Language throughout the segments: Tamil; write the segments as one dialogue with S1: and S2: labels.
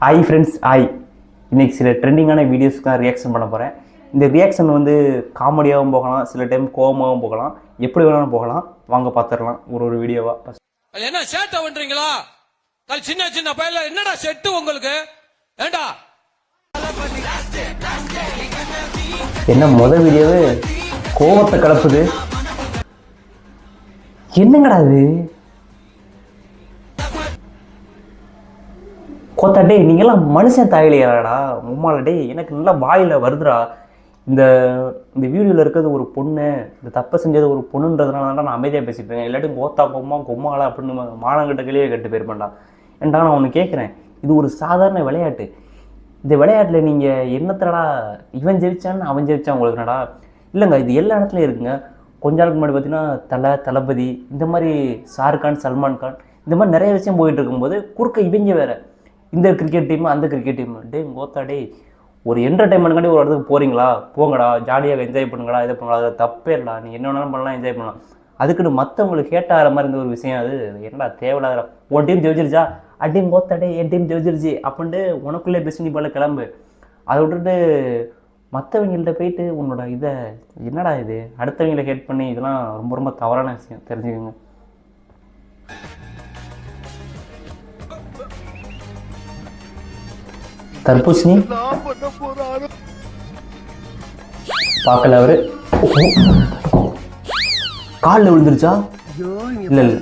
S1: Hi friends, hi. இன்றைக்கி சில ட்ரெண்டிங்கான வீடியோஸ்க்கு ரியாக்ஷன் பண்ண போகிறேன். இந்த ரியாக்ஷன் வந்து காமெடியாகவும் போகலாம், சில டைம் கோபமாகவும் போகலாம், எப்படி வேணாலும் போகலாம். வாங்க பார்த்துடலாம் ஒரு வீடியோவாக.
S2: என்ன சேட்டை பண்றீங்களா? சின்ன சின்ன பையல என்னடா செட்டு உங்களுக்கு? ஏண்டா
S1: என்ன வீடியோவே கோபத்தை கலப்புது. என்னங்கடா இது? கோத்தாட்டே, நீங்கெல்லாம் மனுஷன் தாயிலையாடா உம்மாலடே. எனக்கு நல்லா வாயில் வருதுடா. இந்த வீடியோவில் இருக்கிறது ஒரு பொண்ணு, இந்த தப்பை செஞ்சது ஒரு பொண்ணுன்றதுனால தான் நான் அமைதியாக பேசிப்பேன். இல்லாட்டும் கோத்தா பொம்மா கொம்மாளா அப்படின்னு மானங்கிட்ட கிளியே கட்டு போயிருப்பேன்டா. ஏன்டா நான் ஒன்று கேட்குறேன், இது ஒரு சாதாரண விளையாட்டு. இந்த விளையாட்டில் நீங்கள் என்னத்தடா இவன் ஜெயிச்சான்னு அவன் ஜெயிச்சான் உங்களுக்கு என்னடா? இல்லைங்க, இது எல்லா இடத்துலையும் இருக்குங்க. கொஞ்ச நாளுக்கு முன்னாடி பார்த்தீங்கன்னா தளபதி, இந்த மாதிரி ஷாருக்கான், சல்மான் கான், இந்த மாதிரி நிறைய விஷயம் போயிட்டு இருக்கும்போது குறுக்க இவங்க வேறு, இந்த கிரிக்கெட் டீம் அந்த கிரிக்கெட் டீம். டே கோத்தாடே, ஒரு என்டர்டைன்மெண்ட்காண்டி ஒரு இடத்துக்கு போகிறீங்களா, போங்கடா, ஜாலியாக என்ஜாய் பண்ணுங்கடா, இதை பண்ணுங்களா, அது தப்பே இல்லைடா. நீ என்ன வேணாலும் பண்ணலாம், என்ஜாய் பண்ணலாம். அதுக்குன்னு மற்றவங்களுக்கு ஹேட் ஆகிற மாதிரி இருந்த ஒரு விஷயம் அது என்னடா தேவையில்லாத. உன் டீம் ஜெயிச்சிருச்சா, அட்டீம் கோத்தாடே என் டீம் ஜெயிச்சிருச்சு அப்படின்ட்டு உனக்குள்ளே பேசி நீ போல கிளம்பு. அதை விட்டுட்டு மற்றவங்கள்ட்ட போயிட்டு உன்னோட இதை என்னடா இது அடுத்தவங்களை ஹேட் பண்ணி, இதெல்லாம் ரொம்ப ரொம்ப தவறான விஷயம், தெரிஞ்சுக்கோங்க. தர்பூசணி பார்க்கல, அவரு காலில் விழுந்துருச்சா? இல்ல இல்ல,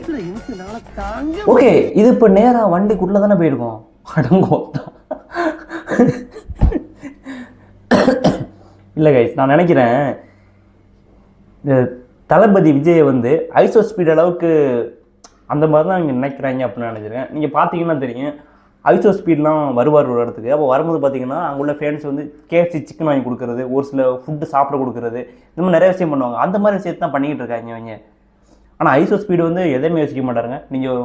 S1: ஓகே. இது இப்ப நேரா வண்டிக்குள்ள தானே போயிருக்கோம். அடங்கோத்தா. இல்லை கைஸ், நான் நினைக்கிறேன் இந்த தளபதி விஜயை வந்து ஐசோ ஸ்பீட் அளவுக்கு அந்த மாதிரி தான் நீங்கள் நினைக்கிறாங்க அப்படின்னு நினைக்கிறேன். நீங்கள் பார்த்தீங்கன்னா தெரியும், ஐசோ ஸ்பீட்லாம் வருவார் ஒரு இடத்துக்கு. அப்போ வரும்போது பார்த்தீங்கன்னா அங்குள்ள ஃபேன்ஸ் வந்து கேஎஃப்சி சிக்கன் வாங்கி கொடுக்குறது, ஒரு சில ஃபுட்டு சாப்பிட கொடுக்குறது, இந்த மாதிரி நிறைய விஷயம் பண்ணுவாங்க. அந்த மாதிரி விஷயத்தை தான் பண்ணிக்கிட்டு இருக்காங்க அவங்க. ஆனால் ஐசோ ஸ்பீடு வந்து எதையுமே யோசிக்க மாட்டாருங்க. நீங்கள்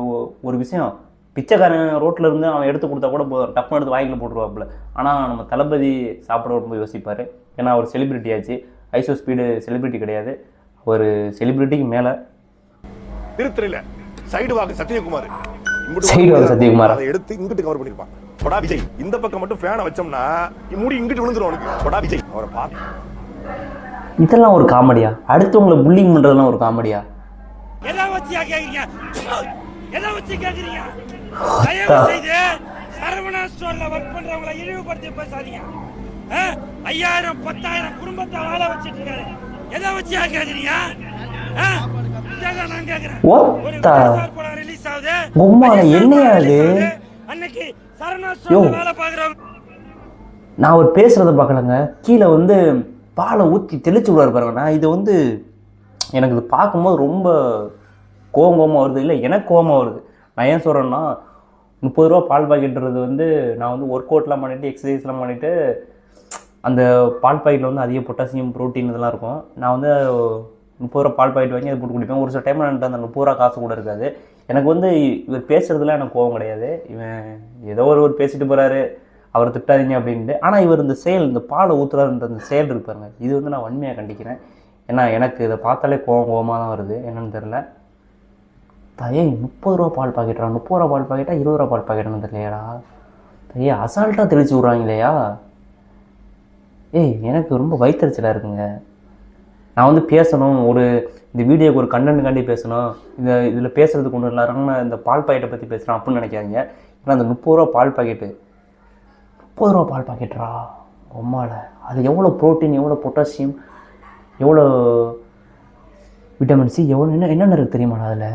S1: ஒரு விஷயம், பிச்சைக்காரன் ரோட்டில் இருந்து அவன் எடுத்து கொடுத்தா கூட போதும், டப்புன்னு எடுத்து வாய்க்கில் போட்டுருவாப்புல. ஆனால் நம்ம தளபதி சாப்பிட ரொம்ப யோசிப்பார். ஏன்னா அவர் செலிபிரிட்டி ஆச்சு. ஐசோ ஸ்பீடு செலிபிரிட்டி கிடையாது, ஒரு செலிபிரிட்டிக்கு மேலே.
S3: திருத்திரையில் சைடு வாக்கு சத்யகுமார்
S1: சத்யகுமார்
S3: அதை எடுத்து இங்கிட்டு கவர் பண்ணிருப்பான். கொடா விஜய் இந்த பக்கம் மட்டும் ஃபேனை வச்சோம்னா மூடி இங்கிட்டு விழுந்துரும் உனக்கு. கொடா விஜய் அவரை பார்த்து
S1: இதெல்லாம் ஒரு காமெடியா? அடுத்தவங்களை புல்லிங் பண்றதெல்லாம் ஒரு காமெடியா?
S2: எதை வச்சு கேக்குறீங்க? எதை வச்சு கேக்குறீங்க? தயவு செய்து சரவணா ஸ்டோர்ல வர்க் பண்றவங்களை இழிவுபடுத்தி பேசாதீங்க. 5000 10,000 குடும்பத்தை வாழ வச்சிட்டு இருக்காரு. எதை வச்சு கேக்குறீங்க?
S1: நான் ஒரு பேசுறத பார்க்கலங்க, கீழே வந்து பாலை ஊற்றி தெளிச்சு விடுவார் பாருங்க. இது வந்து எனக்கு இது பார்க்கும்போது ரொம்ப கோபமாக வருது. இல்லை, எனக்கு கோபமாக வருது. நான் ஏன் சொல்கிறேன்னா, 30 ரூபா பால் பாக்கெட்டுறது வந்து நான் வந்து ஒர்க் அவுட்லாம் பண்ணிவிட்டு எக்ஸசைஸ்லாம் பண்ணிவிட்டு அந்த பால் பாக்கெட்டில் வந்து அதிக பொட்டாசியம் ப்ரோட்டீன் இதெல்லாம் இருக்கும். நான் வந்து 30 ரூபா பால் பாக்கெட் வாங்கி அதை போட்டு குடிப்பேன். ஒரு சில டைம் என்கிட்ட அந்த 30 ரூபா காசு கூட இருக்காது. எனக்கு வந்து இவர் பேசுகிறதுலாம் எனக்கு கோபம் கிடையாது. இவன் ஏதோ ஒரு பேசிட்டு போகிறாரு, அவர் திட்டாதீங்க அப்படின்ட்டு. ஆனால் இவர் இந்த செயல், இந்த பாலை ஊற்றுறாருன்ற அந்த செயல் இருப்பாருங்க, இது வந்து நான் வன்மையாக கண்டிக்கிறேன். ஏன்னா எனக்கு இதை பார்த்தாலே கோபமாக தான் வருது. என்னன்னு தெரில. தயே 30 ரூபா பால் பாக்கெட்டா? 30 ரூபா பால் பாக்கெட்டா 20 ரூபா பால் பாக்கெட்டுன்னு தெரியலையாடா? தயே அசால்ட்டாக தெளிச்சு விட்றாங்க இல்லையா? எனக்கு ரொம்ப வயிற்றுச்சலாக இருக்குங்க. நான் வந்து பேசணும், இந்த வீடியோக்கு ஒரு கண்டென்ட்டுக்காண்டி பேசணும், இதில் பேசுகிறதுக்கு ஒன்றும் இல்லாமல் இந்த பால் பாக்கெட்டை பற்றி பேசுகிறேன் அப்படின்னு நினைக்காதீங்க. ஏன்னா அந்த 30 ரூபா பால் பாக்கெட்டு, 30 ரூபா பால் பாக்கெட்டா ரொம்பால, அது எவ்வளோ ப்ரோட்டீன், எவ்வளோ பொட்டாசியம், எவ்வளோ விட்டமின் சி, எவ்வளோ என்னென்ன இருக்குது தெரியுமாடா அதில்?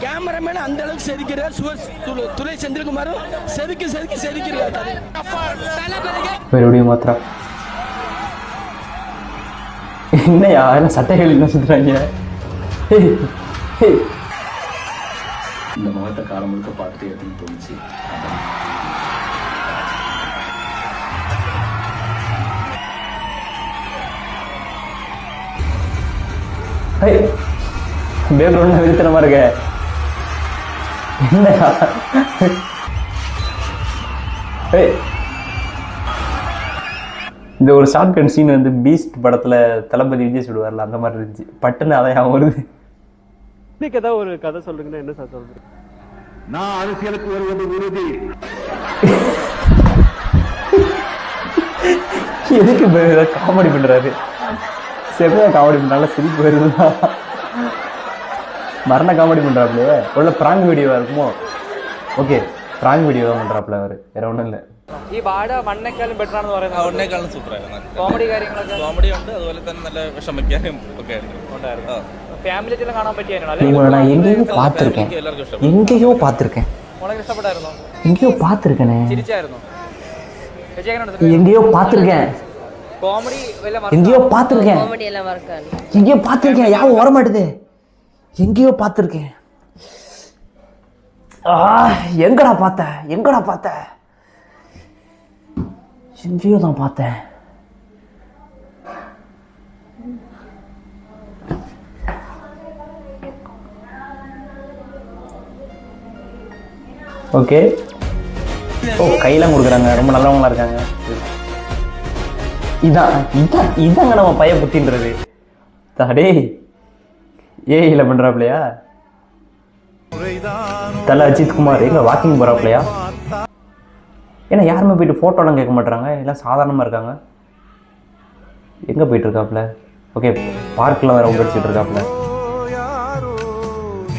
S2: கேமராமேன் அந்த அளவுக்கு செதுக்கிறார். துளை செந்தில்குமாரும் செதுக்கிறார்.
S1: மறுபடியும் மாத்திரா என்னையா என்ன சட்டைகள் என்ன சுத்துறாங்க?
S4: இந்த முகத்தை காலம் முழுக்க பார்த்துட்டு அப்படின்னு தோணுச்சு.
S1: பேக்ரவுண்ட் விருத்தனமா இருக்க என்னையா? இந்த ஒரு ஷார்ட் கட் சீன் வந்து பீஸ்ட் படத்தில் தளபதி விஜய் சொல்லுவார்ல அந்த மாதிரி இருந்துச்சு. பட்டுன்னு அதையாக வருது.
S5: இன்னைக்கு ஏதாவது ஒரு கதை சொல்லுங்கன்னா என்ன சார் சொல்றீங்க?
S4: நான் அரசியலுக்கு வருவது உறுதி.
S1: எதுக்கு காமெடி பண்ணுறாரு? செம்மையா காமெடி பண்ணுறாங்க, சிரிப்பு வருதுன்னா மரண காமெடி பண்ணுறாப்புலையே. உள்ள ப்ராங்க் வீடியோவாக இருக்குமோ? ஓகே, ப்ராங்க் வீடியோவாக பண்ணுறாப்புல அவர், വേറെ ഒന്നും ഇല്ല.
S6: ഈ വാഴ മണ്ണേക്കാളും ബെറ്റർ ആണെന്ന് പറയുന്നത്.
S7: ഒന്നേക്കാളും സൂപ്പറായിരുന്നു.
S6: കോമഡി കാര്യങ്ങളൊക്കെ
S7: കോമഡി ഉണ്ട്, അതുപോലെ തന്നെ നല്ല വിഷമിക്കാനും ഒക്കെ
S6: ഉണ്ടായിരുന്നു. ഫാമിലിയെല്ലാം കാണാൻ പറ്റിയായിരുന്നു.
S1: இவங்களை நான் எங்கேயோ பார்த்துருக்கேன்,
S7: എല്ലാവർക്കും ഇഷ്ടപ്പെട്ടു.
S1: எங்கேயோ பார்த்துருக்கேன்,
S6: உங்களுக்கு இഷ്ടപ്പെട്ടായിരുന്നോ?
S1: எங்கேயோ பார்த்துருக்கேனே,
S6: ചിരിച്ചായിരുന്നോ? ചേച്ചി എങ്ങനെയുണ്ട്?
S1: எங்கேயோ பார்த்துருக்கேன்,
S6: കോമഡി വല്ല
S1: எங்கேயோ பார்த்துருக்கேன்,
S8: காமெடி எல்லாம் மறக்காது.
S1: எங்கேயோ பார்த்துருக்கேன், யாரும் வர மாட்டுது. எங்கேயோ பார்த்துருக்கேன். எங்கடா பார்த்தேன், எங்கடா பார்த்தேன், எங்கேயோ தான் பார்த்தேன். ஓகே, ஓ கையெல்லாம் கொடுக்குறாங்க, ரொம்ப நல்லவங்களா இருக்காங்க. இதான் இதான் இதாங்க நம்ம பைய புத்தின்றது. தடே ஏஐல பண்றாப்லையா? தல அஜித் குமார் எங்க வாக்கிங் போறாப்லையா? ஏன்னா யாருமே போயிட்டு ஃபோட்டோலாம் கேட்க மாட்டாங்க, எல்லாம் சாதாரணமாக இருக்காங்க. எங்கே போயிட்டு இருக்காப்புல? ஓகே, பார்க்கில் வேறு அவங்க அடிச்சுட்டு இருக்காப்புல.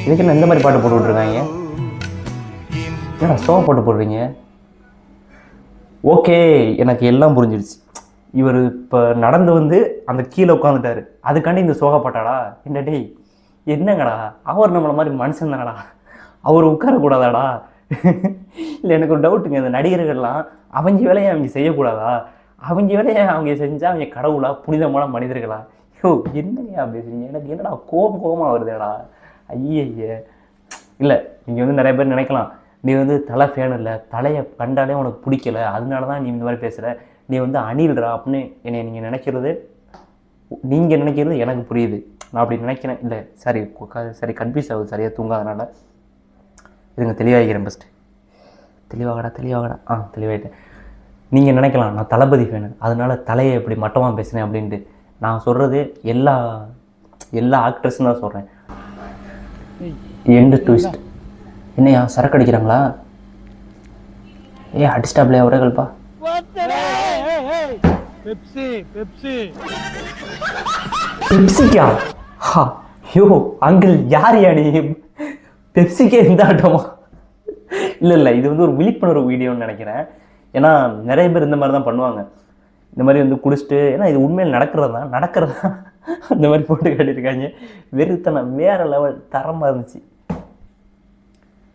S1: இதுக்கு என்ன இந்த மாதிரி பாட்டு போட்டு விட்ருக்காங்க? ஏன்னா ஸ்டோ போட்டு போடுறீங்க. ஓகே, எனக்கு எல்லாம் புரிஞ்சிடுச்சு. இவர் இப்போ நடந்து வந்து அந்த கீழே உட்காந்துட்டாரு, அதுக்காண்டி இந்த சோகா பாட்டாடா? என்ன டேய், என்னங்கடா அவர் நம்மளை மாதிரி மனுஷன் தானடா, அவர் உட்காரக்கூடாதாடா? இல்லை, எனக்கு ஒரு டவுட்டுங்க, இந்த நடிகர்கள்லாம் அவங்க வேலையை அவங்க செய்யக்கூடாதா? அவங்க வேலையை அவங்க செஞ்சால் அவங்க கடவுளா, புனிதமான மனிதர்களா? ஐயோ என்னையா பேசுறீங்க? எனக்கு என்னடா கோபமாக வருதுடா. ஐய இல்லை, நீங்கள் வந்து நிறைய பேர் நினைக்கலாம், நீ வந்து தலை ஃபேன் இல்லை, தலையை கண்டாலே உனக்கு பிடிக்கல, அதனால தான் நீ இந்த மாதிரி பேசுகிற, நீ வந்து அணில்றா அப்படின்னு என்னை நீங்கள் நினைக்கிறது, நீங்கள் நினைக்கிறது எனக்கு புரியுது. நான் அப்படி நினைக்கிறேன். இல்லை சரி கன்ஃபியூஸ் ஆகுது, சரியாக தூங்காதனால. இதுங்க தெளிவாகிக்கிறேன் ஃபஸ்ட்டு. தெளிவாகடா தெளிவாகிட்டேன். நீங்கள் நினைக்கலாம் நான் தளபதி ஃபேனு, அதனால தலையை எப்படி மட்டமாக பேசுனேன் அப்படின்ட்டு. நான் சொல்கிறது எல்லா ஆக்ட்ரஸும் தான் சொல்கிறேன். End twist. என்னையா சரக்கு அடிக்கிறாங்களா? அடிச்சிட்டாப்லையா ஒரே கல்பா? பெப்சிக்கா? ஐயோ அங்கிள் யார் நீ? பெப்சிக்கே இந்த ஆட்டமா? இல்லை, இது வந்து ஒரு விழிப்புணர்வு வீடியோன்னு நினைக்கிறேன். ஏன்னா நிறைய பேர் இந்த மாதிரி தான் பண்ணுவாங்க. இந்த மாதிரி வந்து குடிச்சிட்டு, ஏன்னா இது உண்மையில் நடக்கிறதா அந்த மாதிரி போட்டு காட்டியிருக்காங்க. வெறுத்தனம் வேறு லெவல், தரமாக இருந்துச்சு.